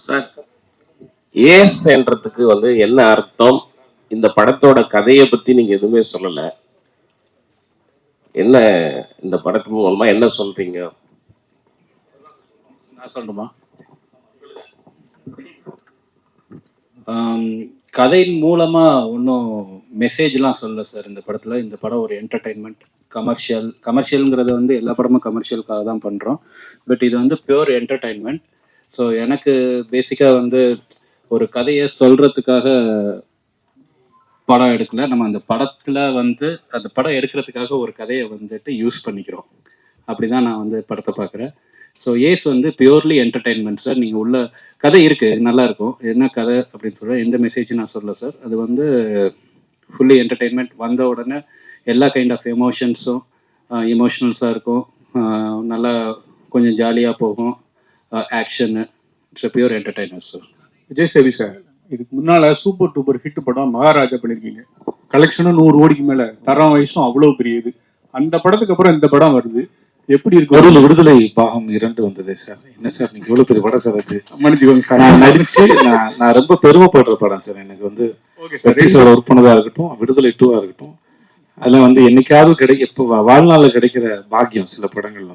Sir, ace என்றதுக்கு என்ன அர்த்தம்? இந்த படத்தோட கதையை பத்தி நீங்க எதுவுமே சொல்லல. என்ன இந்த படத்து மூலமா என்ன சொல்றீங்க? நான் சொல்லணுமா? கதையின் மூலமா ஒன்றும் மெசேஜ்லாம் சொல்லல சார் இந்த படத்தில். இந்த படம் ஒரு என்டர்டைன்மெண்ட், கமர்ஷியலுங்கிறது எல்லா படமும் கமர்ஷியலுக்காக தான் பண்ணுறோம். பட் இது பியூர் என்டர்டைன்மெண்ட். ஸோ எனக்கு பேசிக்காக ஒரு கதையை சொல்கிறதுக்காக படம் எடுக்கல. நம்ம அந்த படத்தில் அந்த படம் எடுக்கிறதுக்காக ஒரு கதையை யூஸ் பண்ணிக்கிறோம். அப்படி தான் நான் படத்தை பார்க்குறேன். So as purely entertainment sir. நீங்கள் உள்ள கதை இருக்குது, நல்லா இருக்கும். என்ன கதை அப்படின்னு சொல்கிறேன், எந்த மெசேஜ் நான் சொல்லல சார். அது ஃபுல்லி என்டர்டைன்மெண்ட். வந்த உடனே எல்லா கைண்ட் ஆஃப் எமோஷன்ஸும் எமோஷ்னல்ஸாக இருக்கும். நல்லா கொஞ்சம் ஜாலியாக போகும். Action. It's pure entertainer sir. Vijay சேவி சார், இதுக்கு முன்னால சூப்பர் டூப்பர் ஹிட் படம் மகாராஜா பண்ணியிருக்கீங்க. கலெக்ஷனும் 100 கோடிக்கு மேல, தரம் வயசும் அவ்வளவு பெரிய இது. அந்த படத்துக்கு அப்புறம் இந்த படம் வருது, எப்படி இருக்கு? ஒரு விடுதலை பாகம் 2 வந்ததே சார். என்ன சார் நீங்க எவ்வளவு பெரிய படம் சார் அது? மன்னிச்சுக்கோங்க சார், நான் நடிச்சு நான் ரொம்ப பெருமைப்படுற படம் சார். எனக்கு ஒர்க் பண்ணதா இருக்கட்டும், விடுதலை 2 இருக்கட்டும், அதெல்லாம் என்னைக்காவது இப்போ வாழ்நாளில் கிடைக்கிற பாக்கியம் சில படங்கள்.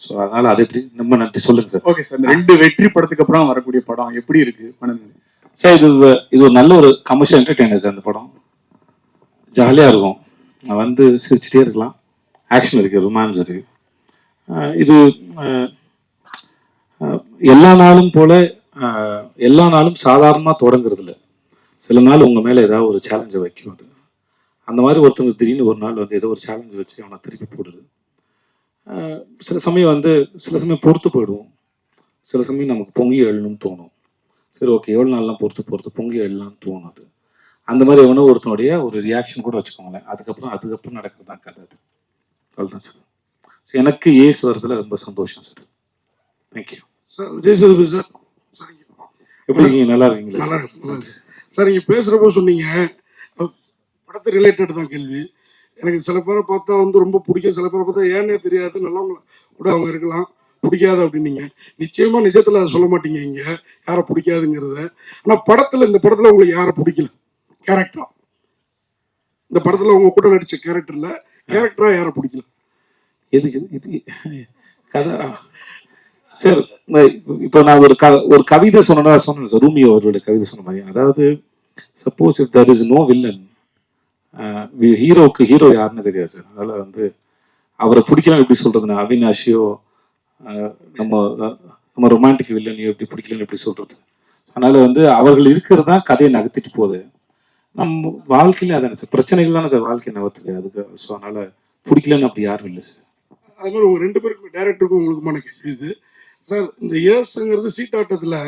ஸோ அதனால அது எப்படி ரொம்ப நன்றி. சொல்லுங்க சார். ஓகே சார், இந்த 2 வெற்றி படத்துக்கு அப்புறம் வரக்கூடிய படம் எப்படி இருக்கு சார்? இது ஒரு நல்ல ஒரு கமர்ஷியல் என்டர்டெய்னர் சார். இந்த படம் ஜாலியாக இருக்கும், சிரிச்சுட்டே இருக்கலாம். ஆக்ஷன் இருக்கு, ரொமான்ஸ் இருக்கு. இது எல்லா நாளும் போல எல்லா நாளும் சாதாரணமாக தொடங்குறது இல்லை. சில நாள் உங்கள் மேலே ஏதாவது ஒரு சேலஞ்சை வைக்கும். அது அந்த மாதிரி ஒருத்தவங்க திடீர்னு ஒரு நாள் ஏதோ ஒரு சேலஞ்சை வச்சு அவனை திருப்பி போடுது. சில சமயம் பொறுத்து போயிடுவோம். சில சமயம் நமக்கு பொங்கி எழணும்னு தோணும். சரி, ஓகே, எவ்வளோ நாள்லாம் பொறுத்து பொங்கி எழலாம்னு தோணும். அது அந்த மாதிரி எவனோ ஒருத்தனுடைய ஒரு ரியாக்ஷன் கூட வச்சுக்கோங்களேன். அதுக்கப்புறம் நடக்கிறது தான் கதை. அது அவ்வளோதான் சார். எனக்கு ஏஸ் வரதுல ரொம்ப சந்தோஷம் sir. Thank you sir. Vijay Sethupathi sir, எப்படி இருக்கீங்க? நல்லா இருக்கீங்களா? நல்லா இருக்கு சார். நீங்கள் பேசுகிறப்போ சொன்னீங்க படத்தை ரிலேட்டட் தான் கேள்வி. எனக்கு சில பேரை பார்த்தா ரொம்ப பிடிக்கும், சில பேரை பார்த்தா ஏன்னே தெரியாது, நல்லவங்க கூட அவங்க இருக்கலாம், பிடிக்காது அப்படின்னீங்க. நிச்சயமாக நிஜத்தில் அதை சொல்ல மாட்டீங்க இங்கே யாரை பிடிக்காதுங்கிறத. ஆனால் இந்த படத்தில் உங்களுக்கு யாரை பிடிக்கல கேரக்டரா? இந்த படத்தில் உங்க கூட நடித்த கேரக்டரா யாரை பிடிக்கல? எதுக்கு இது கதை சார்? இப்போ நான் ஒரு கவிதை சொன்னேன் சார். ரூமியோ அவர்களுடைய கவிதை சொன்ன மாதிரி, அதாவது suppose if there is no villain, ஹீரோவுக்கு ஹீரோ யாருன்னு தெரியாது சார். அதனால அவரை பிடிக்கலாம் எப்படி சொல்றதுன்னா, அவினாஷியோ நம்ம ரொமான்டிக் வில்லனையோ எப்படி பிடிக்கலன்னு எப்படி சொல்றது? அதனால அவர்கள் இருக்கிறது தான் கதையை நகர்த்திட்டு போகுது. நம்ம வாழ்க்கையில அதானே சார், பிரச்சனைகள் தானே சார் வாழ்க்கையை நகர்த்துது. அதுக்கு ஸோ அதனால பிடிக்கலன்னு அப்படி யாரும் இல்லை சார். அது மாதிரி உங்க 2 பேருக்கும், டைரக்டருக்கும் உங்களுக்குமான கேள்வி இது சார். இந்த ஏஸ்ங்கிறது சீட்டாட்டத்தில்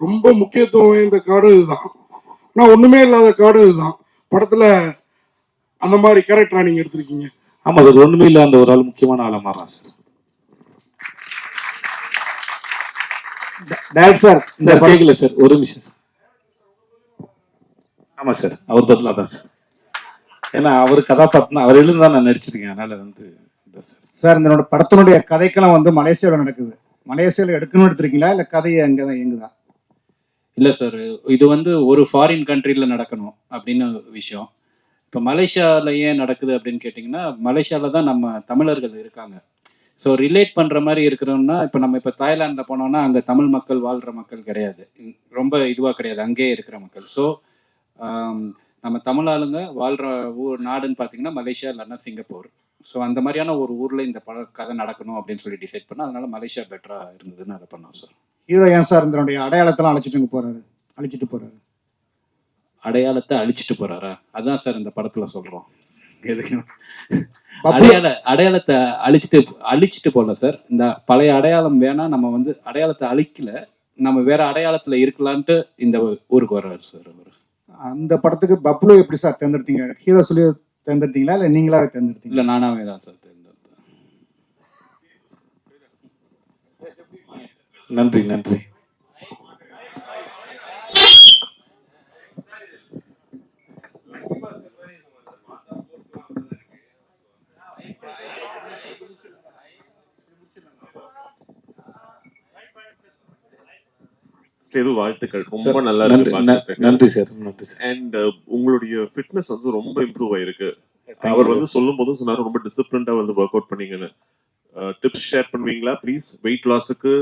ரொம்ப முக்கியத்துவம் வாய்ந்த காடும் இதுதான், ஆனால் ஒன்றுமே இல்லாத காடும் இதுதான். படத்தில் அந்த மாதிரி கேரக்டரா நீங்கள் எடுத்திருக்கீங்க? ஆமாம் சார், ஒன்றுமே இல்லை, அந்த ஒரு ஆள் முக்கியமான ஆளாக மாறான் சார். சார் கேட்கல சார், ஒரு நிமிஷம் சார். ஆமாம் சார், அவர் பதிலாக தான் சார். ஏன்னா அவர் கதாபாத்திரம் அவர் எழுந்து தான் நான் நடிச்சிருக்கேன். அதனால சார், இந்த படத்தினுடைய கதைக்கெல்லாம் மலேசியாவில் நடக்குது. மலேசியாவில் எடுக்கணும்னு எடுத்திருக்கீங்களா, இல்லை கதையை அங்கே தான் எங்குதா? இல்லை சார், இது ஒரு ஃபாரின் கண்ட்ரியில் நடக்கணும் அப்படின்னு விஷயம். இப்போ மலேசியாவில் ஏன் நடக்குது அப்படின்னு கேட்டிங்கன்னா, மலேசியாவில் தான் நம்ம தமிழர்கள் இருக்காங்க. ஸோ ரிலேட் பண்ணுற மாதிரி இருக்கிறோம்னா, இப்போ தாய்லாண்டில் போனோம்னா அங்கே தமிழ் மக்கள் வாழ்கிற மக்கள் கிடையாது, ரொம்ப இதுவாக கிடையாது, அங்கேயே இருக்கிற மக்கள். ஸோ நம்ம தமிழ் ஆளுங்க வாழ்கிற நாடுன்னு பார்த்தீங்கன்னா மலேசியா இல்லைன்னா சிங்கப்பூர். ஸோ அந்த மாதிரியான ஒரு ஊரில் இந்த கதை நடக்கணும் அப்படின்னு சொல்லி டிசைட் பண்ணால், அதனால மலேசியா பெட்டராக இருந்ததுன்னு அதை பண்ணோம் சார். ஹீரோ ஏன் சார் இதனுடைய அடையாளத்தெல்லாம் அழைச்சிட்டு போகிறாரு? அடையாளத்தை அழிச்சிட்டு போறாரா? அதான் சார் இந்த படத்துல சொல்றோம். அடையாளத்தை அழிச்சிட்டு போல சார். இந்த பழைய அடையாளம் வேணா, நம்ம அடையாளத்தை அழிக்கல, நம்ம வேற அடையாளத்துல இருக்கலான்ட்டு இந்த ஊருக்கு வர்றாரு சார் அவரு. அந்த படத்துக்கு பப்ளு எப்படி சார் தேர்ந்தெடுத்தீங்க? ஹீரோ சொல்லி தேர்ந்தெடுத்தீங்களா, இல்லை நீங்களாவே தேர்ந்தெடுத்தீங்க? இல்ல, நானாவே தான் சார் தேர்ந்தெடுத்தேன். நன்றி. சேது வாழ்த்துக்கள், ரொம்ப சார், நல்லா நன்றி இருக்கு பார்க்கறதுக்கு. நன்றி சார், நன்றி சார். அண்ட் உங்களுடைய ஃபிட்னஸ் வந்து ரொம்ப இம்ப்ரூவ் ஆயிருக்கு. Thank அவர் you, வந்து சொல்லும் போதும் சொன்னாரு ரொம்ப டிசிப்ளின்டா வந்து ஒர்க் அவுட் பண்ணீங்கன்னு. டிப்ஸ் ஷேர் பண்ணுவீங்களா ப்ளீஸ்? வெயிட் லாஸுக்கு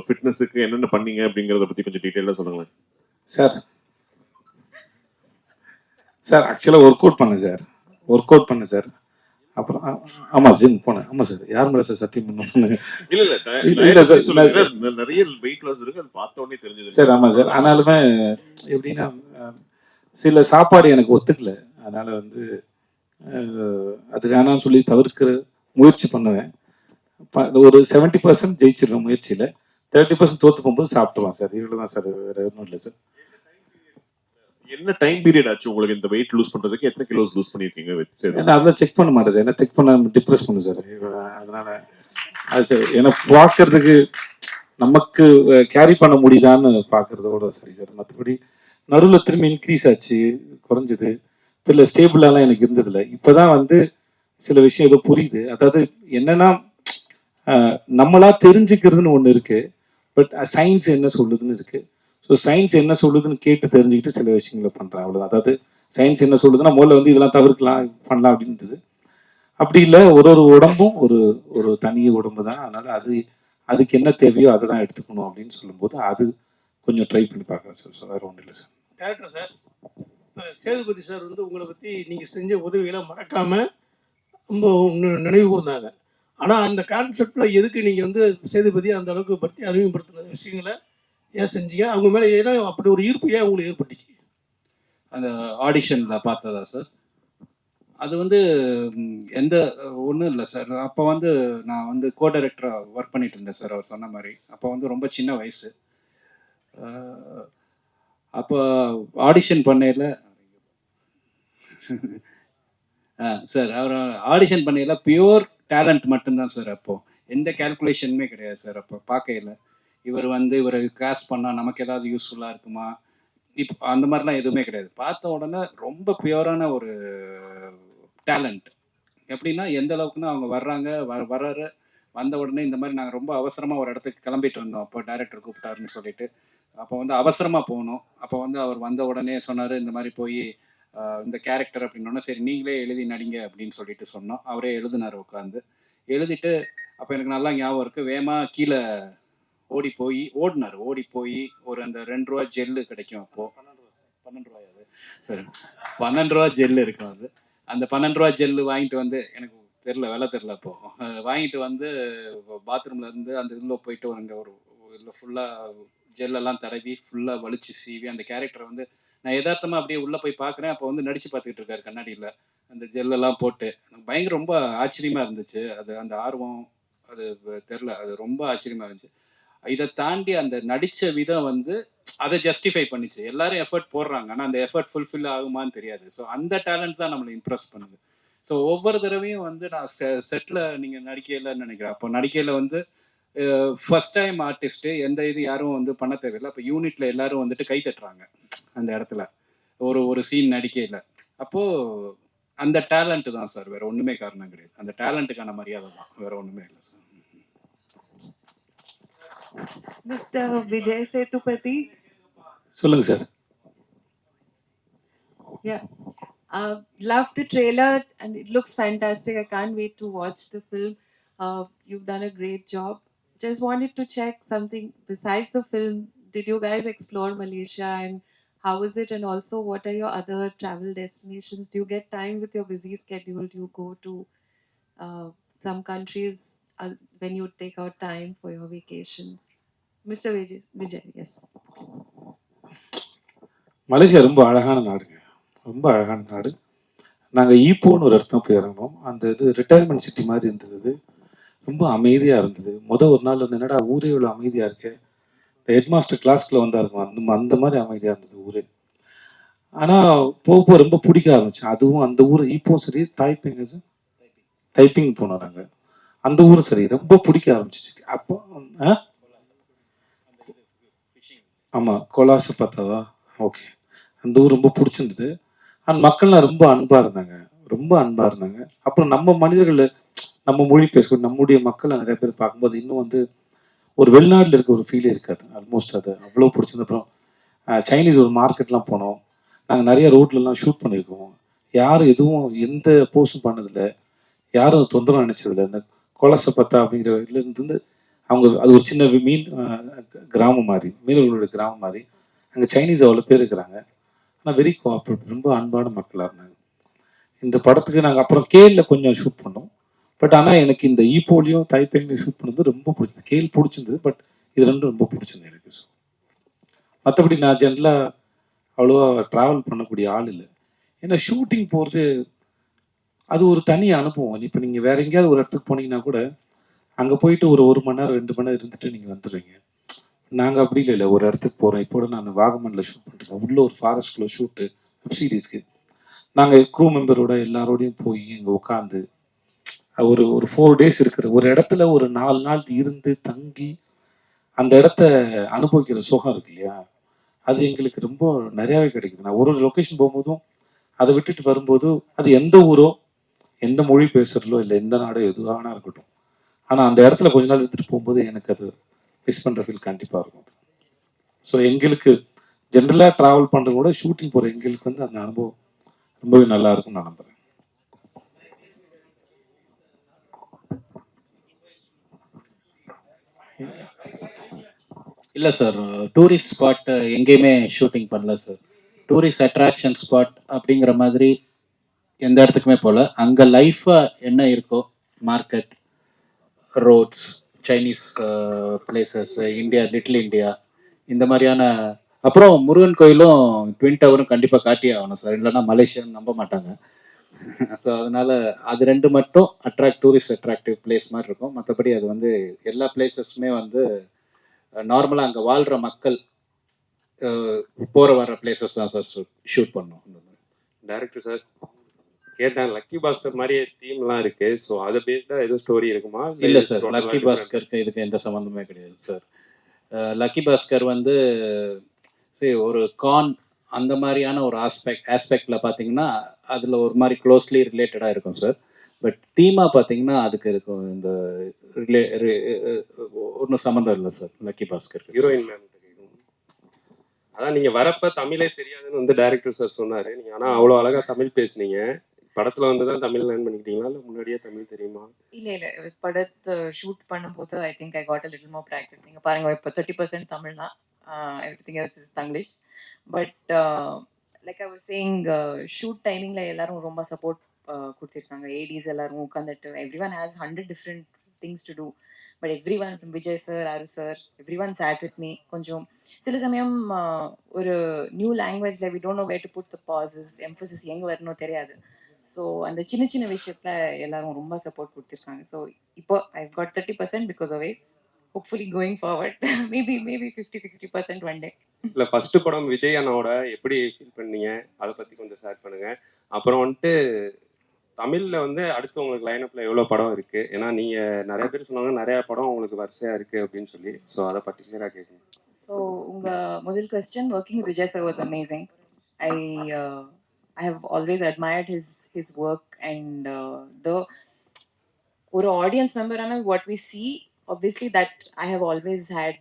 ஃபிட்னஸுக்கு என்னென்ன பண்ணீங்க அப்படிங்கறத பத்தி கொஞ்சம் டீடைலா சொல்லுங்களேன். சார் சார் ஆக்சுவலாக ஒர்க் அவுட் பண்ணேன் சார். அப்புறம் ஆமாம் ஜிம் போனேன். ஆமாம் சார், யார் மேலே சார் சத்தியம் பண்ண? இல்ல இல்ல இல்ல சார், சொல்லுங்க. நிறைய வெயிட் லாஸ் இருக்கு, அது பார்த்த உடனே தெரிஞ்சது சார். ஆமாம் சார், ஆனாலுமே எப்படின்னா சில சாப்பாடு எனக்கு ஒத்துக்கல. அதனால வந்து அது வேணாம்னு சொல்லி தவிர்க்கிற முயற்சி பண்ணுவேன். ஒரு 70% ஜெயிச்சிருவேன் முயற்சியில், 30% தோற்று போகும்போது சாப்பிட்டுருவான் சார். இவ்வளோ தான் சார், வேற ஒன்றும் இல்லை சார். என்ன டைம் பீரியட் ஆச்சு உங்களுக்கு இந்த வெயிட் லூஸ் பண்றதுக்கு? எத்தனை கிலோஸ் லூஸ் பண்ணிருக்கீங்க? ஏன்னா அதெல்லாம் செக் பண்ண மாட்டேன் சார். என்ன செக் பண்ண டிப்ரெஸ் பண்ணும் சார். அதனால அது சார், ஏன்னா பார்க்கறதுக்கு நமக்கு கேரி பண்ண முடியுதான்னு பார்க்கறதோட சரி சார். மற்றபடி நடுவில் திரும்பி இன்க்ரீஸ் ஆச்சு, குறைஞ்சது தெரியல, ஸ்டேபிளாலாம் எனக்கு இருந்ததில்லை. இப்போதான் வந்து சில விஷயம் ஏதோ புரியுது. அதாவது என்னன்னா நம்மளா தெரிஞ்சுக்கிறதுன்னு ஒன்று இருக்கு, பட் சயின்ஸ் என்ன சொல்லுதுன்னு இருக்கு. ஸோ சயின்ஸ் என்ன சொல்லுதுன்னு கேட்டு தெரிஞ்சுக்கிட்டு சில விஷயங்களை பண்ணுறேன், அவ்வளோதான். அதாவது சயின்ஸ் என்ன சொல்லுதுன்னா முதல்ல வந்து இதெல்லாம் தவிர்க்கலாம், பண்ணலாம் அப்படின்றது. அப்படி இல்லை, ஒரு உடம்பும் ஒரு தனி உடம்பு தான். அதனால அதுக்கு என்ன தேவையோ அதை தான் எடுத்துக்கணும் அப்படின்னு சொல்லும்போது அது கொஞ்சம் ட்ரை பண்ணி பார்க்குறேன் சார். வேறு ஒன்றும் இல்லை sir. Director sir, Sethupathi sir வந்து உங்களை பற்றி நீங்கள் செஞ்ச உதவிகளை மறக்காமல் ரொம்ப நினைவு கூர்ந்தாங்க. ஆனால் அந்த கான்செப்டில் எதுக்கு நீங்கள் வந்து சேதுபதி அந்த அளவுக்கு பற்றி அறிமுகப்படுத்தின விஷயங்களை ஏன் செஞ்சீங்க? அவங்க மேலே ஏன்னா அப்படி ஒரு ஈர்ப்பு ஏன் உங்களுக்கு ஏற்பட்டுச்சு? அந்த ஆடிஷனில் பார்த்ததா சார்? அது வந்து எந்த ஒன்றும் இல்லை சார். அப்போ வந்து நான் வந்து கோ டைரக்டராக ஒர்க் பண்ணிட்டு இருந்தேன் சார், அவர் சொன்ன மாதிரி. அப்போ வந்து ரொம்ப சின்ன வயசு. அப்போ ஆடிஷன் பண்ணையில் சார், அவர் ஆடிஷன் பண்ணையில் பியூர் டேலண்ட் மட்டும்தான் சார். அப்போது எந்த கேல்குலேஷனுமே கிடையாது சார். அப்போ பார்க்கையில் இவரை காஸ்ட் பண்ணால் நமக்கு ஏதாவது யூஸ்ஃபுல்லாக இருக்குமா, இப்போ அந்த மாதிரிலாம் எதுவுமே கிடையாது. பார்த்த உடனே ரொம்ப பியூரான ஒரு டேலண்ட். எப்படின்னா எந்த அளவுக்குன்னா அவங்க வர்றாங்க, வந்த உடனே இந்த மாதிரி நாங்கள் ரொம்ப அவசரமாக ஒரு இடத்துக்கு கிளம்பிட்டு இருந்தோம். அப்போ டைரக்டர் கூப்பிட்டாருன்னு சொல்லிட்டு அப்போ வந்து அவசரமாக போகணும். அப்போ வந்து அவர் வந்த உடனே சொன்னார், இந்த மாதிரி போய் இந்த கேரக்டர் அப்படின்னோடனே சரி நீங்களே எழுதி நடிங்க அப்படின்னு சொல்லிட்டு சொன்னோம். அவரே எழுதினார் உட்காந்து. எழுதிட்டு அப்போ எனக்கு நல்லா ஞாபகம் இருக்குது, வேகமாக கீழே ஓடி போய் ஒரு அந்த 2 ரூபா ஜெல்லு கிடைக்கும். அப்போது 12 ரூபாய், அது சரி 12 ரூபா ஜெல்லு இருக்கும். அது அந்த 12 ரூபா ஜெல்லு வாங்கிட்டு வந்து, எனக்கு தெரில விலை தெரில, அப்போது வாங்கிட்டு வந்து பாத்ரூமில் இருந்து அந்த இதில் போயிட்டு அங்கே ஒரு இதில் ஃபுல்லாக ஜெல்லெல்லாம் தடவி ஃபுல்லாக வலிச்சு சீவி அந்த கேரக்டரை வந்து நான் யதார்த்தமாக அப்படியே உள்ளே போய் பார்க்குறேன். அப்போ வந்து நடித்து பார்த்துக்கிட்டு இருக்காரு கண்ணாடியில், அந்த ஜெல்லெல்லாம் போட்டு. எனக்கு பயங்கர ரொம்ப ஆச்சரியமாக இருந்துச்சு. அது அந்த ஆர்வம் அது தெரில, அது ரொம்ப ஆச்சரியமாக இருந்துச்சு. இதை தாண்டி அந்த நடித்த விதம் வந்து அதை ஜஸ்டிஃபை பண்ணிச்சு. எல்லாரும் எஃபர்ட் போடுறாங்க, ஆனால் அந்த எஃபர்ட் ஃபுல்ஃபில் ஆகுமான்னு தெரியாது. ஸோ அந்த டேலண்ட் தான் நம்மளை இம்ப்ரெஸ் பண்ணுது. ஸோ ஒவ்வொரு தடவையும் வந்து நான் செட்டில் நீங்கள் நடிக்கையில் நினைக்கிறேன், அப்போ நடிக்கையில் வந்து ஃபர்ஸ்ட் டைம் ஆர்டிஸ்ட்டு எந்த இது யாரும் வந்து பண்ண தேவையில்லை. அப்போ யூனிட்டில் எல்லாரும் வந்துட்டு கை தட்டுறாங்க அந்த இடத்துல ஒரு சீன் நடிக்கையில். அப்போது அந்த டேலண்ட்டு தான் சார், வேறு ஒன்றுமே காரணம் கிடையாது. அந்த டேலண்ட்டுக்கான மரியாதை தான், வேறு ஒன்றுமே இல்லை சார். Mr. Vijay Sethupathi. சொல்லுங்க sir. Yeah. Love the trailer and it looks fantastic. I can't wait to watch the film. You've done a great job. Just wanted to check something besides the film. Did you guys explore Malaysia and how is it? And also, what are your other travel destinations? Do you get time with your busy schedule? Do you go to some countries when you take out time for your vacations? Mr. Vijay, yes. Malaysia ரொம்ப அழகான நாடுங்க, ரொம்ப அழகான நாடு. நாங்கள் ஈப்போன்னு ஒரு இடத்துல போய் இறங்கினோம். அந்த இது ரிட்டையர்மெண்ட் சிட்டி மாதிரி இருந்தது, ரொம்ப அமைதியாக இருந்தது. ஒரு நாள் வந்து என்னடா ஊரே இவ்வளோ அமைதியாக இருக்கு, இந்த ஹெட் மாஸ்டர் கிளாஸ்க்குள்ள வந்தாருங்க, அந்த மாதிரி அமைதியாக இருந்தது ஊரே. ஆனால் போக ரொம்ப பிடிக்க ஆரம்பிச்சு. அதுவும் அந்த ஊர் ஈப்போவும் சரி, டைப்பிங் போனோம் நாங்கள், அந்த ஊரும் சரி ரொம்ப பிடிக்க ஆரம்பிச்சிச்சு. அப்போ ஆமாம் கொலாசு பார்த்தாவா, ஓகே, அந்த ஊர் ரொம்ப பிடிச்சிருந்தது. அண்ட் மக்கள்லாம் ரொம்ப அன்பாக இருந்தாங்க. அப்புறம் நம்ம மனிதர்கள், நம்ம மொழி பேசக்கூடிய நம்முடைய மக்களை நிறைய பேர் பார்க்கும்போது இன்னும் வந்து ஒரு வெளிநாட்டில் இருக்க ஒரு ஃபீலே இருக்காது ஆல்மோஸ்ட். அது அவ்வளோ பிடிச்சிருந்த. அப்புறம் சைனீஸ் ஒரு மார்க்கெட்லாம் போனோம். நாங்கள் நிறைய ரோட்லலாம் ஷூட் பண்ணியிருக்கோம். யாரும் எதுவும் எந்த போஸ்டும் பண்ணதில்லை, யாரும் தொந்தரவு நினச்சதில்லை. இந்த கோலசப்பத்தா அப்படிங்கிற இதுலேருந்து அவங்க அது ஒரு சின்ன மீன் கிராமம் மாதிரி, மீனவர்களுடைய கிராமம் மாதிரி. அங்கே சைனீஸ் அவ்வளோ பேர் இருக்கிறாங்க. ஆனால் வெரி கோஆப்ரேட், ரொம்ப அன்பான மக்களாக இருந்தாங்க. இந்த படத்துக்கு நாங்கள் அப்புறம் கேலில் கொஞ்சம் ஷூட் பண்ணோம். பட் ஆனால் எனக்கு இந்த ஈப்போலையும் தைப்பேலையும் ஷூட் பண்ணது ரொம்ப பிடிச்சது. கேல் பிடிச்சிருந்தது, பட் இது ரெண்டும் ரொம்ப பிடிச்சிருந்தது எனக்கு. ஸோ மற்றபடி நான் ஜென்ரலாக அவ்வளோவா ட்ராவல் பண்ணக்கூடிய ஆள் இல்லை. ஏன்னா ஷூட்டிங் போகிறது அது ஒரு தனி அனுபவம். இப்போ நீங்கள் வேற எங்கேயாவது ஒரு இடத்துக்கு போனீங்கன்னா கூட அங்கே போயிட்டு ஒரு மணி நேரம் 2 மணி நேரம் இருந்துட்டு நீங்கள் வந்துடுவீங்க. நாங்கள் அப்படி இல்லை. ஒரு இடத்துக்கு போகிறோம். இப்போ நான் வாகமனில் ஷூட் பண்ணிருக்கேன். உள்ள ஒரு ஃபாரஸ்ட்குள்ளே ஷூட்டு வெப் சீரிஸ்க்கு. நாங்கள் க்ரூ மெம்பரோட எல்லாரோடையும் போய் இங்கே உட்காந்து ஒரு 4 டேஸ் இருக்கிற ஒரு இடத்துல ஒரு 4 நாள் இருந்து தங்கி அந்த இடத்த அனுபவிக்கிற சுகம் இருக்கு இல்லையா, அது எங்களுக்கு ரொம்ப நிறையாவே கிடைக்குது. நான் ஒரு லொக்கேஷன் போகும்போதும் அதை விட்டுட்டு வரும்போது அது எந்த ஊரோ எந்த மொழி பேசுகிறதோ இல்லை எந்த நாடோ எதுவானா இருக்கட்டும், ஆனால் அந்த இடத்துல கொஞ்ச நாள் எடுத்துகிட்டு போகும்போது எனக்கு அது மிஸ் பண்ணுற ஃபீல் கண்டிப்பாக இருக்கும். ஸோ எங்களுக்கு ஜென்ரலாக ட்ராவல் பண்ணுறத விட ஷூட்டிங் போகிற எங்களுக்கு வந்து அந்த அனுபவம் ரொம்பவே நல்லா இருக்கும்னு நான் நம்புகிறேன். இல்லை சார், டூரிஸ்ட் ஸ்பாட் எங்கேயுமே ஷூட்டிங் பண்ணல சார். டூரிஸ்ட் அட்ராக்ஷன் ஸ்பாட் அப்படிங்கிற மாதிரி எந்த இடத்துக்குமே போகல. அங்கே லைஃபாக என்ன இருக்கோ, market, roads, Chinese places, India, little India, இந்த மாதிரியான. அப்புறம் முருகன் கோயிலும் ட்வின் டவரும் கண்டிப்பாக காட்டியே ஆகணும் சார், இல்லைன்னா மலேசியான்னு நம்ப மாட்டாங்க. ஸோ அதனால அது 2 மட்டும் டூரிஸ்ட் அட்ராக்டிவ் பிளேஸ் மாதிரி இருக்கும். மற்றபடி அது வந்து எல்லா பிளேசஸுமே வந்து நார்மலாக அங்கே வாழ்கிற மக்கள் போகிற வர பிளேசஸ் தான் சார் ஷூட் பண்ணோம். இந்த மாதிரி டைரக்டர் சார் கேட்டேன், லக்கி பாஸ்கர் மாதிரியே தீம்லாம் இருக்கு. ஸோ அதை பேஸ்டாக எதுவும் ஸ்டோரி இருக்குமா? இல்லை சார், லக்கி பாஸ்கருக்கு இதுக்கு எந்த சம்மந்தமே கிடையாது சார். லக்கி பாஸ்கர் வந்து சரி ஒரு கான் அந்த மாதிரியான ஒரு ஆஸ்பெக்டில் பார்த்தீங்கன்னா அதில் ஒரு மாதிரி க்ளோஸ்லி ரிலேட்டடாக இருக்கும் சார். பட் தீமாக பார்த்தீங்கன்னா அதுக்கு இருக்கும் இந்த ஒன்றும் சம்மந்தம் இல்லை sir lucky Bhaskar. Heroine ma'am அதான் நீங்கள் வரப்ப தமிழே தெரியாதுன்னு வந்து டைரக்டர் சார் சொன்னார். நீங்கள் ஆனால் அவ்வளோ அழகாக தமிழ் பேசுனீங்க. படத்தில் வந்து தான் தமிழ் லேர்ன் பண்ணிக்கிட்டீங்களா இல்லை முன்னாடியே தமிழ் தெரியுமா? இல்லை படத்தை ஷூட் பண்ணும்போது I think I got a little more practice. நீங்கள் பாருங்கள், இப்போ 30% தமிழ் தான், everything else is Tanglish. But like I was saying, shoot டைமிங்கில் எல்லாரும் ரொம்ப சப்போர்ட் கொடுத்துருக்காங்க. ஏடிஸ் எல்லாரும் உட்காந்துட்டு every one has 100 different things to do. But every one, Vijay sir, ஆரு sir, every one sat with me. கொஞ்சம் சில சமயம் ஒரு நியூ லாங்குவேஜில் we don't know where to put the bosses, Mphasis எங்கே வரணும் தெரியாது. ஸோ அந்த சின்ன சின்ன விஷயத்தில் எல்லாரும் ரொம்ப சப்போர்ட் கொடுத்துருக்காங்க. ஸோ இப்போ I got 30% because of wise. Hopefully going forward maybe 50-60% one day. இல்லை ஃபர்ஸ்ட் படம் விஜய் அண்ணாவோட எப்படி ஃபீல் பண்ணீங்க, அதை பற்றி கொஞ்சம் ஷேர் பண்ணுங்கள். அப்புறம் வந்துட்டு தமிழில் வந்து அடுத்து உங்களுக்கு லைனப்பில் எவ்வளோ படம் இருக்குது? ஏன்னா நீங்கள் நிறைய பேர் சொன்னாங்க நிறையா படம் உங்களுக்கு வரிசையாக இருக்குது அப்படின்னு சொல்லி. ஸோ அதை பர்டிகுலராக கேட்குங்க. ஸோ உங்கள் முதல் question, working with Vijay sir was amazing. I have always admired his work and the ஒரு audience member and what we see, obviously that I have always had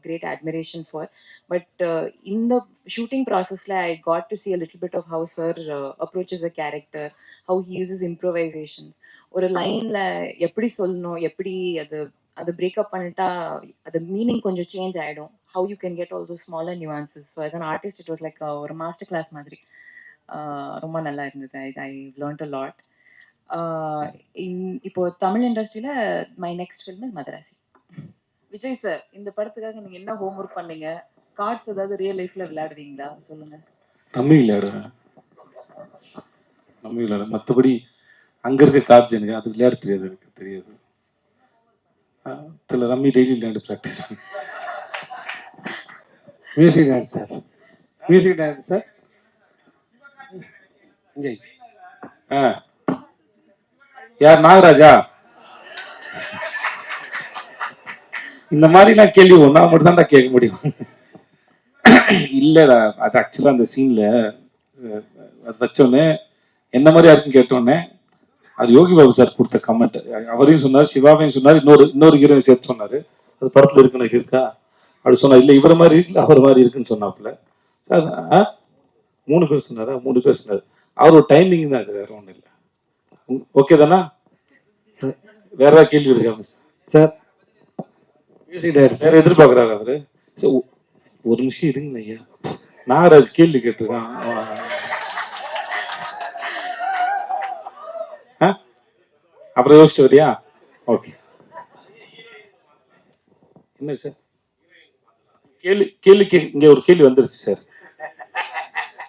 great admiration for. But in the shooting process I got to see a little bit of how sir approaches a character, how he uses improvisations. ஒரு லைன்ல எப்படி சொல்லணும், எப்படி அது breakup பண்ணிட்டா அது meaning கொஞ்சம் change ஆகிடும். how you can get all those smaller nuances. So as an artist it was like ஒரு மாஸ்டர் கிளாஸ் மாதிரி. ரொம்ப நல்லா இருந்தது. ஐ லேர்ன்ட் அ லாட். இப்போ தமிழ் இண்டஸ்ட்ரியில் my next film is Madrasi. Vijay sir, இந்த படத்துக்காக நீங்கள் என்ன ஹோம் ஒர்க் பண்ணீங்க? கார்ட்ஸ் ஏதாவது ரியல் லைஃப்பில் விளையாடுறீங்களா? சொல்லுங்கள். ரம்மி விளையாடுவேன். மற்றபடி அங்கே இருக்க கார்ட்ஸ் எனக்கு அது விளையாட தெரியாது. எனக்கு தெரியாது. இதில் ரம்மி டெய்லி விளையாண்டு ப்ராக்டிஸ் பண்ணி. மியூசிக் டைரக்டர் சார் யார்? நாகராஜா? இந்த மாதிரிலாம் கேள்வி ஒன்றா மட்டும் தான்டா கேட்க முடியும். இல்லைடா, அது ஆக்சுவலாக அந்த சீனில் அது வச்சோடனே என்ன மாதிரி யாருக்கும் கேட்டோடனே அது யோகி பாபு சார் கொடுத்த கமெண்ட். அவரையும் சொன்னார், சிவாவையும் சொன்னார், இன்னொரு ஹீரோயின் சேர்த்து சொன்னார். அது படத்தில் இருக்கு எனக்கு இருக்கா அப்படி சொன்னா, இல்லை இவரை மாதிரி இருக்குல்ல அவர் மாதிரி இருக்குன்னு சொன்னாப்புல. சார் 3 பேர் சொன்னாரா? 3 பேர் சொன்னார். அவரோட டைமிங் தான் இது, வேற ஒன்றும் இல்லை. ஓகே தானா? வேற ஏதாவது கேள்வி இருக்கா சார்? மியூசிக் டைரக்டர் வேற எதிர்பார்க்குறாரு அவரு. சார் ஒரு நிமிஷம் இருங்க ஐயா, நாகராஜ் கேள்வி கேட்டிருக்கான். அப்புறம் யோசிச்சு வரியா? ஓகே. என்ன சார் கேள்வி இங்க ஒரு கேள்வி வந்துருச்சு சார்.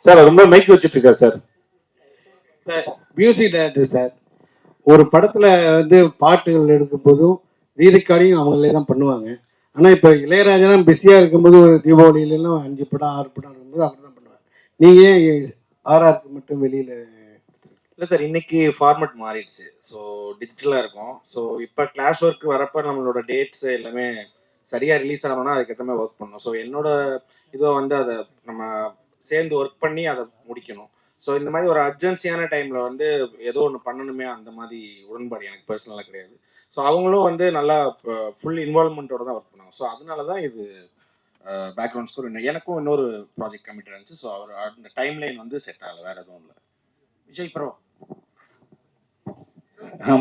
சார் ரொம்ப மைக் வச்சுட்டு இருக்கா சார். மியூசிக் டைரக்டர் சார், ஒரு படத்துல வந்து பாட்டுகள் எடுக்கும் போதும் ரீரெக்கார்டிங் அவங்களே தான் பண்ணுவாங்க. ஆனா இப்ப இளையராஜாலாம் பிஸியா இருக்கும்போது ஒரு தீபாவளியிலாம் 5 படம் 6 படம் இருக்கும்போது அவர் தான் பண்ணுவாங்க. நீங்க ஏன் ஆர்ஆருக்கு மட்டும் வெளியில? இல்லை சார், இன்னைக்கு ஃபார்மேட் மாறிடுச்சு. ஸோ டிஜிட்டலாக இருக்கும். ஸோ இப்போ கிளாஸ் ஒர்க் வரப்போ நம்மளோட டேட்ஸ் எல்லாமே சரியாக ரிலீஸ் ஆகணும்னா அதுக்கேற்ற மாதிரி ஒர்க் பண்ணணும். ஸோ என்னோட இதை வந்து அதை நம்ம சேர்ந்து ஒர்க் பண்ணி அதை முடிக்கணும். ஸோ இந்த மாதிரி ஒரு அர்ஜென்சியான டைமில் வந்து ஏதோ ஒன்று பண்ணணுமே, அந்த மாதிரி உடன்பாடு எனக்கு பர்சனலாக கிடையாது. ஸோ அவங்களும் வந்து நல்லா ஃபுல் இன்வால்மெண்ட்டோட தான் ஒர்க் பண்ணுவாங்க. ஸோ அதனால தான் இது பேக்ரவுண்ட் ஸ்கோர். எனக்கும் இன்னொரு ப்ராஜெக்ட் கமிட்டட் இருந்துச்சு. ஸோ அவர் அந்த டைம் லைன் வந்து செட் ஆகலை, வேறு எதுவும் இல்லை. விஜய் ப்ரோ.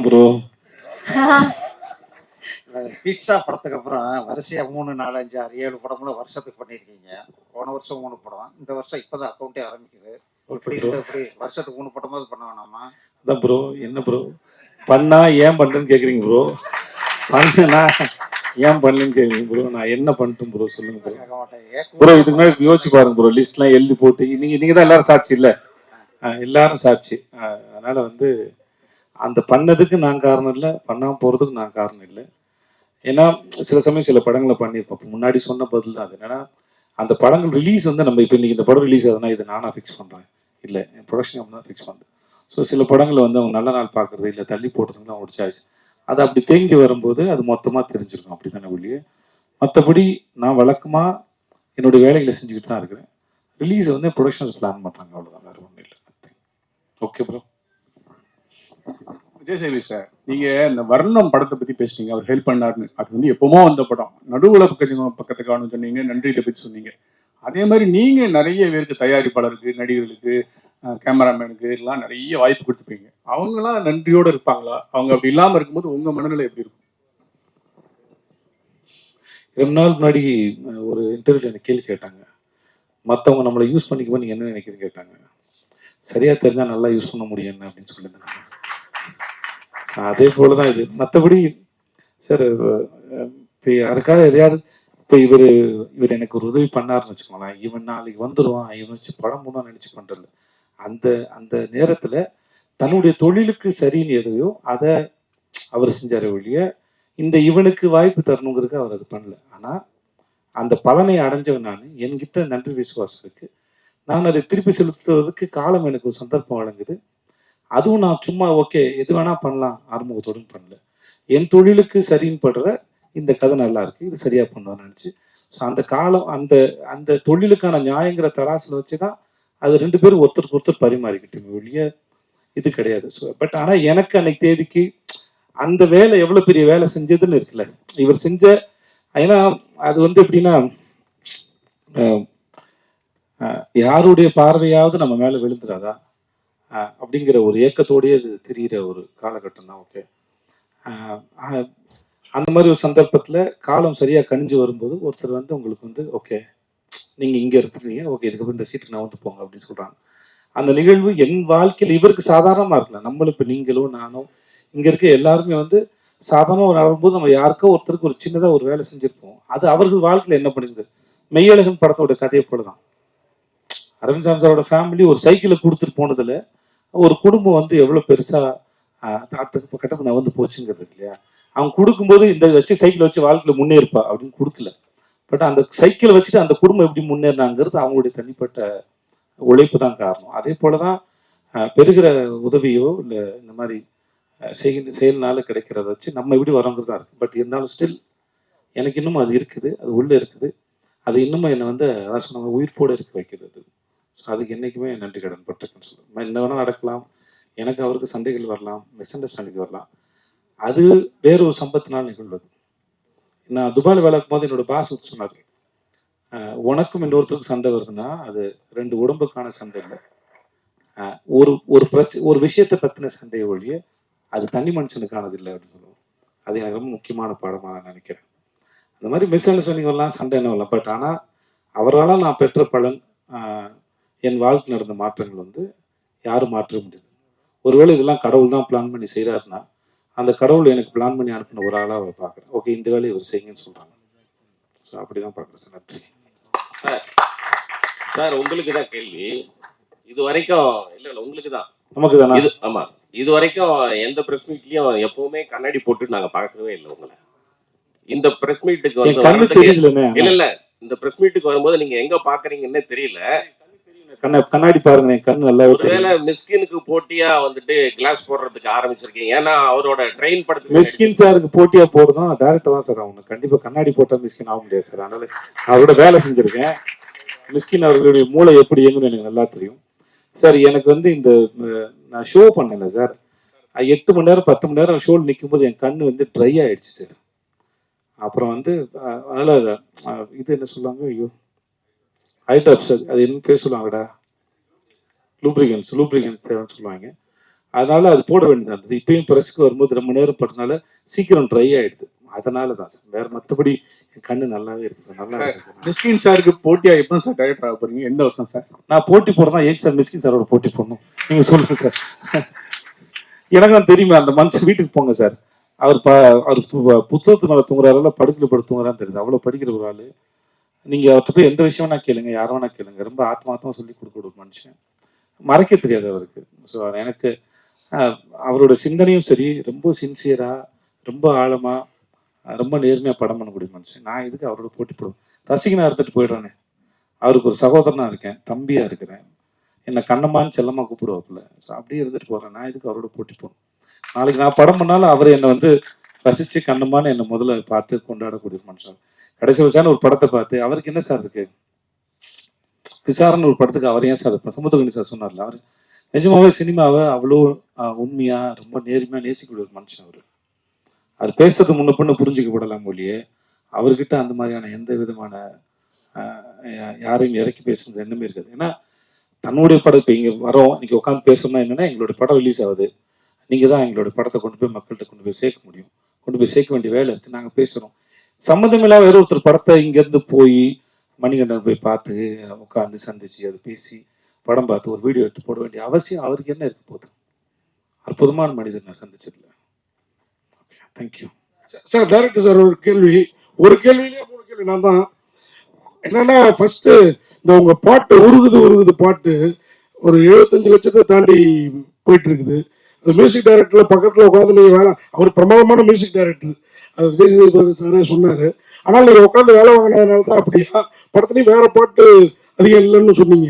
ப்ரோ பீட்சா படத்துக்கு அப்புறம் வரிசையாக 3, 4, 5, 6, 7 படங்களும் வருஷத்துக்கு பண்ணியிருக்கீங்க. போன வருஷம் 3 படம், இந்த வருஷம் இப்போதான் அக்கௌண்ட்டே ஆரம்பிக்குது. இப்படி வருஷத்துக்கு 3 படமாவது பண்ண வேணாமா? அதான் ப்ரோ, என்ன ப்ரோ பண்ணா ஏன் பண்ணுறேன்னு கேட்குறீங்க ப்ரோ? பண்ணா ஏன் பண்ணலன்னு கேட்குறீங்க ப்ரோ? நான் என்ன பண்ணிட்டேன் ப்ரோ சொல்லுங்க ப்ரோ. ப்ரோ இதுக்கு முன்னாடி யோசிச்சு பாருங்க ப்ரோ, லிஸ்ட்லாம் எழுதி போட்டு நீங்கள் தான் எல்லாரும் சாட்சி இல்லை, எல்லாரும் சாட்சி. அதனால வந்து அந்த பண்ணதுக்கு நான் காரணம் இல்லை, பண்ணாமல் போகிறதுக்கு நான் காரணம் இல்லை. ஏன்னா சில சமயம் சில படங்களை பண்ணியிருப்போம். இப்போ முன்னாடி சொன்ன பதில் தான் அது. என்னன்னா அந்த படங்கள் ரிலீஸ் வந்து நம்ம இப்போ இன்னைக்கு இந்த படம் ரிலீஸ் ஆகுதுன்னா இது நானாக ஃபிக்ஸ் பண்ணுறேன் இல்லை, என் ப்ரொடக்ஷன் கம்பெனி தான் ஃபிக்ஸ் பண்ணுறேன். ஸோ சில படங்களை வந்து அவங்க நல்ல நாள் பார்க்குறது இல்லை தள்ளி போடுறதுக்கு தான் அவங்களோட சாய்ஸ். அது அப்படி தேங்கி வரும்போது அது மொத்தமாக தெரிஞ்சிருக்கும், அப்படி தானே ஒழிய. மற்றபடி நான் வழக்கமாக என்னுடைய வேலைகளை செஞ்சுக்கிட்டு தான் இருக்கிறேன். ரிலீஸை வந்து ப்ரொடக்ஷன்ஸ் பிளான் பண்ணுறாங்க, அவ்வளோதான், வேறு ஒன்றும் இல்லை. Okay bro. விஜய் சேவி சார், நீங்க இந்த வர்ணம் படத்தை பத்தி பேசுனீங்க, அவர் ஹெல்ப் பண்ணாருன்னு. அது வந்து எப்பவுமோ வந்த படம், நடுவுல பக்கத்துக்கு காணும் சொன்னீங்க, நன்றி இதை பத்தி சொன்னீங்க. அதே மாதிரி நீங்க நிறைய பேருக்கு, தயாரிப்பாளருக்கு, நடிகர்களுக்கு, கேமராமேனுக்கு எல்லாம் நிறைய வாய்ப்பு கொடுத்துப்பீங்க. அவங்களாம் நன்றியோட இருப்பாங்களா? அவங்க அப்படி இல்லாம இருக்கும்போது உங்க மனநிலை எப்படி இருக்கும்? 2 நாள் முன்னாடி ஒரு இன்டர்வியூல எனக்கு கேள்வி கேட்டாங்க, மற்றவங்க நம்மளை யூஸ் பண்ணிக்கும்போது நீங்க என்ன நினைக்கிறீங்க கேட்டாங்க. சரியா தெரிஞ்சா நல்லா யூஸ் பண்ண முடியும் என்ன அப்படின்னு சொல்லியிருந்தாங்க. அதே போலதான் இது. மற்றபடி சார் இப்போ யாருக்காவது எதையாவது இப்போ இவர் எனக்கு ஒரு உதவி பண்ணாருன்னு வச்சுக்கோங்களேன், இவன் நாளைக்கு வந்துடுவான், இவன் வச்சு படம் போனா நினைச்சு பண்றது. அந்த நேரத்துல தன்னுடைய தொழிலுக்கு சரின்னு எதையோ அதை அவர் செஞ்சார ஒழிய இந்த இவனுக்கு வாய்ப்பு தரணுங்கிறதுக்கு அவர் அது பண்ணல. ஆனா அந்த பலனை அடைஞ்சவன் நான், என்கிட்ட நன்றி விசுவாசம் இருக்கு. நான் அதை திருப்பி செலுத்துவதற்கு காலம் எனக்கு ஒரு சந்தர்ப்பம் வழங்குது. அதுவும் நான் சும்மா ஓகே எது வேணா பண்ணலாம் ஆறுமுகத்தோடு பண்ணல. என் தொழிலுக்கு சரின்னு படுற இந்த கதை நல்லா இருக்கு, இது சரியா பண்ணுவான்னு நினைச்சு. ஸோ அந்த காலம் அந்த தொழிலுக்கான நியாயங்கிற தராசில் வச்சுதான் அது 2 பேரும் ஒருத்தருக்கு ஒருத்தர் பரிமாறிக்கிட்டோம் ஒழிய இது கிடையாது. ஸோ பட் ஆனா எனக்கு அன்னைக்கு தேதிக்கு அந்த வேலை எவ்வளவு பெரிய வேலை செஞ்சதுன்னு இருக்குல்ல இவர் செஞ்ச. ஏன்னா அது வந்து எப்படின்னா யாருடைய பார்வையாவது நம்ம மேல விழுந்துடாதா அப்படிங்கிற ஒரு ஏக்கத்தோடயே அது தெரிகிற ஒரு காலகட்டம் தான். ஓகே, அந்த மாதிரி ஒரு சந்தர்ப்பத்தில் காலம் சரியாக கணிஞ்சு வரும்போது ஒருத்தர் வந்து உங்களுக்கு வந்து ஓகே நீங்கள் இங்கே இருக்கிறீங்க, ஓகே இதுக்கப்புறம் இந்த சீட்டுக்கு நான் வந்து போங்க அப்படின்னு சொல்கிறாங்க. அந்த நிகழ்வு என் வாழ்க்கையில் இவருக்கு சாதாரணமாக இருக்கலாம். நம்மளும் இப்போ நீங்களோ நானோ இங்கே இருக்க எல்லாருமே வந்து சாதாரணமாக நடக்கும்போது நம்ம யாருக்கோ ஒருத்தருக்கு ஒரு சின்னதாக ஒரு வேலை செஞ்சுருப்போம். அது அவர்கள் வாழ்க்கையில் என்ன பண்ணிருது. மெய்யழகன் படத்தோட கதையை போல தான். அரவிந்த் சாமி சாரோட ஃபேமிலி ஒரு சைக்கிளை கொடுத்துட்டு போனதில் ஒரு குடும்பம் வந்து எவ்வளோ பெருசாக கட்டத்தை நான் வந்து போச்சுங்கிறது இல்லையா. அவங்க கொடுக்கும்போது இந்த வச்சு சைக்கிளை வச்சு வாழ்க்கையில் முன்னேறுப்பா அப்படின்னு கொடுக்கல. பட் அந்த சைக்கிளை வச்சுட்டு அந்த குடும்பம் எப்படி முன்னேறினாங்கிறது அவங்களுடைய தனிப்பட்ட உழைப்பு தான் காரணம். அதே போல தான் பெறுகிற உதவியோ இல்லை இந்த மாதிரி செயல்னால கிடைக்கிறத வச்சு நம்ம எப்படி வரோங்கிறது தான் இருக்குது. பட் இருந்தாலும் ஸ்டில் எனக்கு இன்னும் அது இருக்குது, அது உள்ளே இருக்குது. அது இன்னமும் என்னை வந்து அதான் சொன்னாங்க உயிர்ப்போடு இருக்க வைக்கிறது. ஸோ அதுக்கு என்றைக்குமே நன்றி கடன் பட்டிருக்குன்னு சொல்லுவேன். என்ன வேணால் நடக்கலாம், எனக்கு அவருக்கு சண்டைகள் வரலாம், மிஸ் அண்டர்ஸ்டாண்டிங் வரலாம். அது வேறொரு சம்பத்தினால் நிகழ்வது. நான் துபாயில் வேலை இருக்கும்போது என்னோட பாஸ் சொன்னார், உனக்கும் இன்னொருத்தருக்கு சண்டை வருதுன்னா அது 2 உடம்புக்கான சண்டை இல்லை, ஒரு விஷயத்தை பற்றின சண்டையை ஒழிய அது தனி மனுஷனுக்கானது இல்லை அப்படின்னு சொல்லுவோம். அது எனக்கு ரொம்ப முக்கியமான பாடமாக நான் நினைக்கிறேன். அந்த மாதிரி மிஸ் அண்டர்ஸ்டாண்டிங் வரலாம், சண்டை என்ன வரலாம், பட் ஆனால் அவரால் நான் பெற்ற பலன், என் வாழ்க்கையில் நடந்த மாற்றங்கள் வந்து யாரும் மாற்ற முடியாது. ஒருவேளை இதெல்லாம் கடவுள் தான் பிளான் பண்ணி செய்கிறாருன்னா அந்த கடவுள் எனக்கு பிளான் பண்ணி அனுப்பின ஒரு ஆளாக அவர் பார்க்குறேன். ஓகே, இந்த வேலையை இவர் செய்யுங்கன்னு சொல்கிறாங்க. ஸோ அப்படி தான் பார்க்குறேன் சார். நன்றி சார். உங்களுக்கு தான் கேள்வி. இது வரைக்கும் இல்லை உங்களுக்கு தான், நமக்கு தானே? இது ஆமாம். இது வரைக்கும் எந்த ப்ரெஸ் மீட்லையும் எப்பவுமே கண்ணாடி போட்டு நாங்கள் பார்க்கவே இல்லை உங்களை. இந்த ப்ரெஸ் மீட்டுக்கு வந்து இல்லை இந்த ப்ரெஸ் மீட்டுக்கு வரும்போது நீங்க எங்க பாக்குறீங்கன்னே தெரியல. கண்ணாடி பாருங்க, கண்ணு நல்லா. ஒருவேளை மிஸ்கினுக்கு போட்டியா வந்துட்டு கிளாஸ் போடுறதுக்கு ஆரம்பிச்சிருக்கீங்க. ஏன்னா அவரோட ட்ரெயின் படத்துக்கு மிஸ்கின் சாருக்கு போட்டியா போடுறதும் டேரக்டர் தான் சார். அவங்க கண்டிப்பா கண்ணாடி போட்டா மிஸ்கின் ஆக முடியாது சார். அதனால அவரோட வேலை செஞ்சிருக்கேன். மிஸ்கின் அவர்களுடைய மூளை எப்படி இயங்குன்னு எனக்கு நல்லா தெரியும் சார். எனக்கு வந்து இந்த நான் ஷோ பண்ணல சார், 8 மணி நேரம் 10 மணி நேரம் ஷோவில் நிற்கும் போது என் கண்ணு வந்து ட்ரை ஆயிடுச்சு சார். அப்புறம் வந்து அதனால இது என்ன சொல்லுவாங்க, ஐயோ ஹைட்ராப்ஸ், அது என்ன பேர் சொல்லுவாங்கடா, லூப்ரிகன்ஸ் தேவைன்னு சொல்லுவாங்க. அதனால அது போட வேண்டியதாக இருந்தது. இப்பயும் ப்ரெஸ்க்கு வரும்போது ரொம்ப நேரம் பட்டனால சீக்கிரம் ட்ரை ஆயிடுது. அதனால தான் சார், வேற மற்றபடி என் கண்ணு நல்லாவே இருக்கு சார். நல்லா இருக்கு சார். மிஸ்கின் சாருக்கு போட்டியா எப்போ சார் டைரக்டர் ஆக போறீங்க? எந்த வருஷம் சார்? நான் போட்டி போடுறதா ஏன் சார் மிஸ்கின் சாரோட போட்டி போடணும் நீங்க சொல்லுங்க சார். எனக்கு தான் தெரியுமா, அந்த மனுஷன் வீட்டுக்கு போங்க சார். அவர் புத்தகத்து மேலே தூங்குறாருல, படுக்கையில் படுத்து தூங்குறான்னு தெரியுது. அவ்வளோ படிக்கிற ஒரு ஆள். நீங்கள் அவர்கிட்ட போய் எந்த விஷயம் வேணா கேளுங்க, யாரும் வேணா கேளுங்க. ரொம்ப ஆத்மார்த்தமாக சொல்லி கொடுக்குற ஒரு மனுஷன், மறைக்க தெரியாது அவருக்கு. ஸோ எனக்கு அவரோட சிந்தனையும் சரி, ரொம்ப சின்சியராக, ரொம்ப ஆழமாக, ரொம்ப நேர்மையாக படம் பண்ணக்கூடிய மனுஷன். நான் இதுக்கு அவரோட போட்டி போடுவேன். ரசிகனாக இருந்துட்டு போயிடுறானே, அவருக்கு ஒரு சகோதரனாக இருக்கேன், தம்பியாக இருக்கிறேன், என்னை கண்ணம்மான்னு செல்லமாக கூப்பிடுவாப்புல. ஸோ அப்படியே இருந்துட்டு போகிறேன். நான் இதுக்கு அவரோட போட்டி போடுவேன். நாளைக்கு நான் படம் பண்ணாலும் அவர் என்னை வந்து ரசித்து கண்ணம்மான்னு என்னை முதல்ல பார்த்து கொண்டாடக்கூடிய மனுஷன். கடைசி வருஷம் ஒரு படத்தை பார்த்து அவருக்கு என்ன சார் இருக்கு, விசாரணை ஒரு படத்துக்கு அவர் ஏன் சார் இருப்பேன், சமுத்திரகனி சார் சொன்னார்ல, அவர் நிஜமாவே சினிமாவை அவ்வளோ உண்மையாக ரொம்ப நேர்மையாக நேசிக்கக்கூடிய ஒரு மனுஷன். அவர் அது பேசுறது முன்ன பொண்ணு புரிஞ்சுக்கப்படலாம் மொழியே, அவர்கிட்ட அந்த மாதிரியான எந்த விதமான யாரையும் இறக்கி பேசுறது எண்ணமே இருக்காது. ஏன்னா தன்னுடைய படம் இப்போ இங்கே வரோம், இன்னைக்கு உட்காந்து பேசணும்னா என்னென்னா, எங்களோட படம் ரிலீஸ் ஆகுது, நீங்கள் தான் எங்களோட படத்தை கொண்டு போய் மக்கள்கிட்ட கொண்டு போய் சேர்க்க முடியும், கொண்டு போய் சேர்க்க வேண்டிய வேலை இருக்குது. நாங்கள் பேசுகிறோம். சம்மந்தமில்லாத வேற ஒருத்தர் படத்தை இங்கேருந்து போய் மணிகண்டன் போய் பார்த்து உட்காந்து சந்திச்சு அதை பேசி படம் பார்த்து ஒரு வீடியோ எடுத்து போட வேண்டிய அவசியம் அவருக்கு என்ன இருக்க போகுது? அற்புதமான மனிதர் நான் சந்திச்சதில்ல. Thank you sir. டைரக்டர் சார், ஒரு கேள்வியிலே 3 கேள்வி நான் தான். என்னன்னா, ஃபர்ஸ்ட் இந்த உங்க பாட்டு உருகுது பாட்டு ஒரு 75 லட்சத்தை தாண்டி போயிட்டு இருக்குது. அந்த மியூசிக் டைரக்டர்ல பக்கத்தில் உட்காந்து நீங்கள் வேலை, அவர் பிரமாதமான மியூசிக் டைரக்டர், அது விஜய் சேதுபதி சாரே சொன்னார். ஆனால் நீங்கள் உட்காந்து வேலை வாங்கினதுனால தான் அப்படியா படத்துலையும் வேற பாட்டு அதிகம் இல்லைன்னு சொன்னீங்க?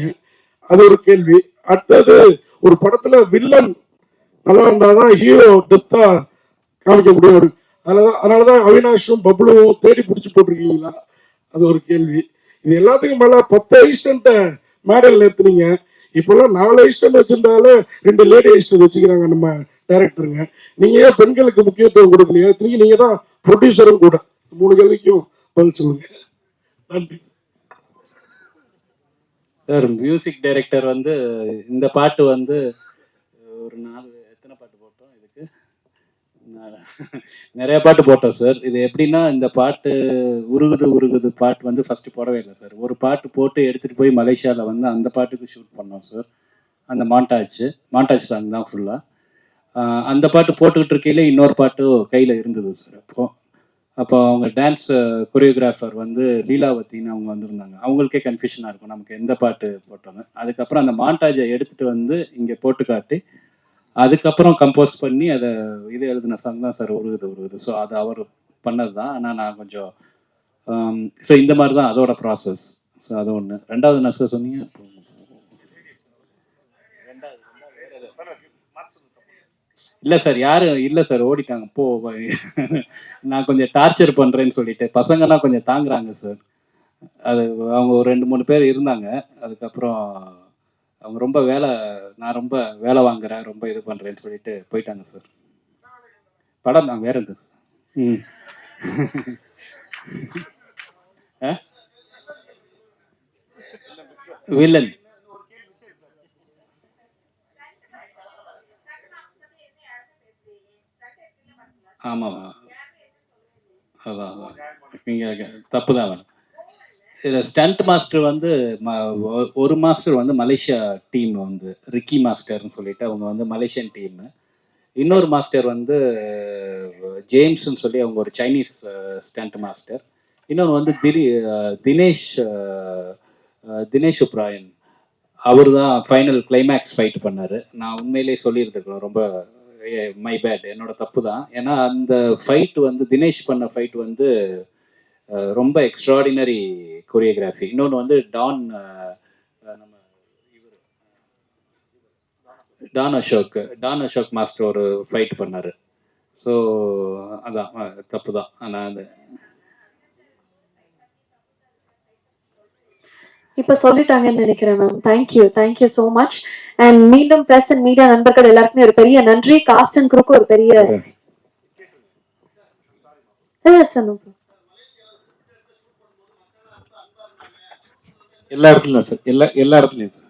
அது ஒரு கேள்வி. அடுத்தது, ஒரு படத்தில் வில்லன் நல்லா இருந்தால் தான் ஹீரோ டெப்தா காமிக்க முடியும். அதனாலதான் அவினாஷும் பப்ளுவும் தேடி பிடிச்சி போட்டிருக்கீங்களா? அது ஒரு கேள்வி. இது எல்லாத்துக்கும் மேல 10 அசிஸ்டன்ட்டை மேடல் நிறுத்துனீங்க. இப்பெல்லாம் 4 அசிஸ்டன்ட் வச்சிருந்தாலே 2 லேடி அசிஸ்டன்ட் வச்சுக்கிறாங்க நம்ம டைரக்டருங்க. நீங்க ஏன் பெண்களுக்கு முக்கியத்துவம் கொடுக்கலையா? நீங்க தான் ப்ரொடியூசரும் கூட. 3 கேள்விக்கும் பதில் சொல்லுங்க. நன்றி சார். மியூசிக் டைரக்டர் வந்து இந்த பாட்டு வந்து ஒரு 4 எத்தனை பாட்டு போட்டோம் இதுக்கு? நிறைய பாட்டு போட்டோம் சார். இது எப்படின்னா, இந்த பாட்டு உருகுது பாட்டு வந்து ஃபர்ஸ்ட் போடவே இல்லை சார். ஒரு பாட்டு போட்டு எடுத்துகிட்டு போய் மலேசியாவில் வந்து அந்த பாட்டுக்கு ஷூட் பண்ணோம் சார். அந்த மாண்டாஜ் சாங் தான் ஃபுல்லாக. அந்த பாட்டு போட்டுக்கிட்டு இருக்கையில் இன்னொரு பாட்டு கையில் இருந்தது சார். அப்போ அவங்க டான்ஸ் கொரியோகிராஃபர் வந்து லீலாவத்தின்னு அவங்க வந்திருந்தாங்க. அவங்களுக்கே கன்ஃபியூஷனாக இருக்கும் நமக்கு எந்த பாட்டு போட்டோங்க. அதுக்கப்புறம் அந்த மாண்டாஜை எடுத்துகிட்டு வந்து இங்கே போட்டு காட்டி அதுக்கப்புறம் கம்போஸ் பண்ணி அதை இது எழுதின சாங் தான் சார் உருகுது. ஸோ அது அவர் பண்ணது தான். ஆனால் நான் கொஞ்சம் ஸோ இந்த மாதிரி தான் அதோட ப்ராசஸ். ஸோ அது ஒன்று. ரெண்டாவது என்ன சார் சொன்னீங்க? இல்லை சார், யாரும் இல்லை சார், ஓடிட்டாங்க. நான் கொஞ்சம் டார்ச்சர் பண்ணுறேன்னு சொல்லிட்டு பசங்கள்லாம் கொஞ்சம் தாங்குறாங்க சார். அது அவங்க ஒரு 2-3 பேர் இருந்தாங்க. அதுக்கப்புறம் அவங்க ரொம்ப நான் ரொம்ப வேலை வாங்குறேன், ரொம்ப இது பண்ணுறேன்னு சொல்லிட்டு போயிட்டாங்க சார். படம் தான் வேற எது சார். வில்லன். ஆமாம், அதான் நீங்கள் தப்பு தான் வேணும். இதில் ஸ்டண்ட் மாஸ்டர் வந்து ஒரு மாஸ்டர் வந்து மலேசியா டீம் வந்து ரிக்கி மாஸ்டர்னு சொல்லிட்டு அவங்க வந்து மலேசியன் டீமு. இன்னொரு மாஸ்டர் வந்து ஜேம்ஸ்ன்னு சொல்லி அவங்க ஒரு சைனீஸ் ஸ்டண்ட் மாஸ்டர். இன்னொன்று வந்து தினேஷ் சுப்ராயன், அவர் தான் ஃபைனல் கிளைமேக்ஸ் ஃபைட் பண்ணார். நான் உண்மையிலே சொல்லியிருந்துருக்கேன், ரொம்ப மை பேட், என்னோட தப்பு தான். ஏன்னா அந்த ஃபைட் வந்து தினேஷ் பண்ண ஃபைட் வந்து ரொம்ப எக்ஸ்ட்ராடினரி கொரியோகிராஃபி. இன்னொன்று வந்து டான் அசோக் மாஸ்டர் ஒரு ஃபைட் பண்ணார். ஸோ அதான் தப்பு தான். ஆனால் அந்த இப்ப சொல்லிட்டாங்கன்னு நினைக்கிறேன் ma'am. Thank you so much. And மீண்டும் பிரஸ் அண்ட் மீடியா நண்பர்கள் எல்லாருக்குமே ஒரு பெரிய நன்றி. காஸ்ட் அண்ட் குரூக்கு ஒரு பெரிய எல்லா இடத்துலையும் சார், எல்லா இடத்துலையும் சார்.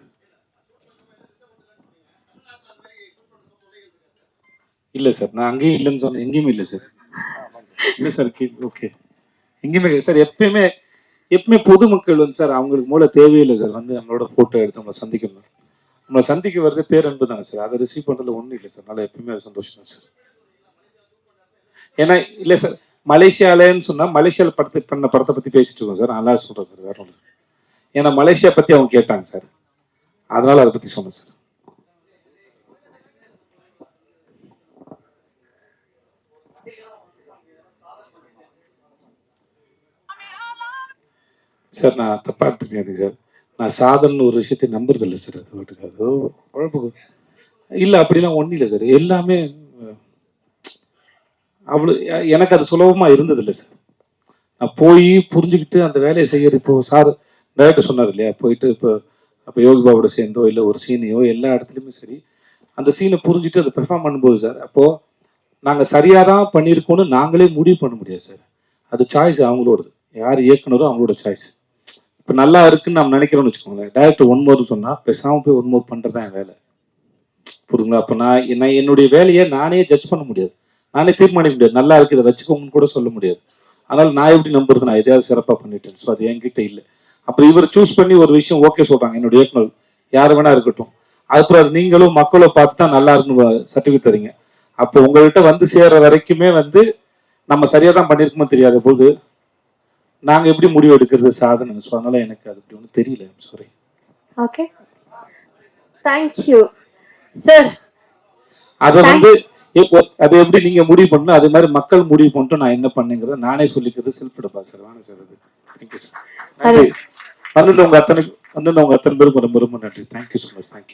இல்லை சார், நான் அங்கேயும் இல்லைன்னு சொன்னேன், எங்கேயுமே இல்லை சார். இல்லை சார், ஓகே, எங்கேயுமே சார். எப்பயுமே பொதுமக்கள் வந்து சார் அவங்களுக்கு மூல தேவையில்லை சார், வந்து நம்மளோட ஃபோட்டோ எடுத்து நம்மளை சந்திக்கணும். நம்மளை சந்திக்க வருது பேரன்பு தானே சார், அதை ரிசீவ் பண்ணுறதுல ஒன்றும் இல்லை சார். அதனால் எப்பயுமே அது சந்தோஷம் தான் சார். ஏன்னா இல்லை சார், மலேசியாலன்னு சொன்னால் மலேசியாவில் பண்ண படத்தை பற்றி பேசிட்டு இருக்கோம் சார். நல்லா சொல்கிறேன் சார், வேற ஒன்று. ஏன்னா மலேசியா பற்றி அவங்க கேட்டாங்க சார், அதனால் அதை பற்றி சொன்னேன் சார். சார் நான் தப்பாக எடுத்துக்காதீங்க சார். நான் சாதனை ஒரு விஷயத்தை நம்புறதில்லை சார். அது வாட்டுக்கு அது குழப்பம் இல்லை, அப்படிலாம் ஒன்றும் இல்லை சார். எல்லாமே அவ்வளோ எனக்கு அது சுலபமாக இருந்ததில்லை சார். நான் போய் புரிஞ்சுக்கிட்டு அந்த வேலையை செய்யறது. இப்போ சார் டைரக்டர் சொன்னார் இல்லையா, போயிட்டு அப்போ யோகி பாபோட சேர்ந்தோ இல்லை ஒரு சீனையோ எல்லா இடத்துலையுமே சரி, அந்த சீனை புரிஞ்சுட்டு அதை பெர்ஃபார்ம் பண்ணும்போது சார், அப்போது நாங்கள் சரியாக தான் பண்ணியிருக்கோன்னு நாங்களே முடிவு பண்ண முடியாது சார். அது சாய்ஸ் அவங்களோடது, யார் இயக்குனரோ அவங்களோட சாய்ஸ். இப்போ நல்லா இருக்குன்னு நம்ம நினைக்கிறோம்னு வச்சுக்கோங்களேன், டைரக்டர் ஒன் மோர் சொன்னால் பேசாமல் போய் ஒன் மோர் பண்ணுறது தான் என் வேலை. புரியுங்களா? அப்போ நான் என்னுடைய வேலையை நானே ஜட்ஜ் பண்ண முடியாது, நானே தீர்மானிக்க முடியாது. நல்லா இருக்குது இதை வச்சுக்கோங்கன்னு கூட சொல்ல முடியாது. அதனால் நான் எப்படி நம்புறது, நான் எதையாவது சிறப்பாக பண்ணிட்டேன். ஸோ அது என்கிட்ட இல்லை. அப்புறம் இவர் சூஸ் பண்ணி ஒரு விஷயம் ஓகே சொல்கிறாங்க, என்னுடைய இயக்குனர் யார் வேணா இருக்கட்டும், அதுக்கப்புறம் அது நீங்களும் மக்களோ பார்த்து தான் நல்லா இருக்குன்னு சர்டிஃபிகேட் தரீங்க. அப்போ உங்கள்கிட்ட வந்து சேர்ற வரைக்குமே வந்து நம்ம சரியாக தான் பண்ணியிருக்குமோ தெரியாத போது நாங்கள் எப்படி முடிவு எடுக்கிறது சாதனை. ஸோ அதனால எனக்கு அது அப்படி ஒன்றும் தெரியல. சாரி. Okay, thank you sir. அதை வந்து அதை எப்படி நீங்க முடிவு பண்ணணும், அதே மாதிரி மக்கள் முடிவு பண்ணிட்டு நான் என்ன பண்ணுங்கிறத நானே சொல்லிக்கிறது செல்ஃப் டெபாசிட் வாங்க சார். அது தேங்க்யூ சார். நன்றி. வந்துட்டு உங்க அத்தனை பேருக்கு ரொம்ப ரொம்ப நன்றி. Thank you so much. தேங்க்யூ.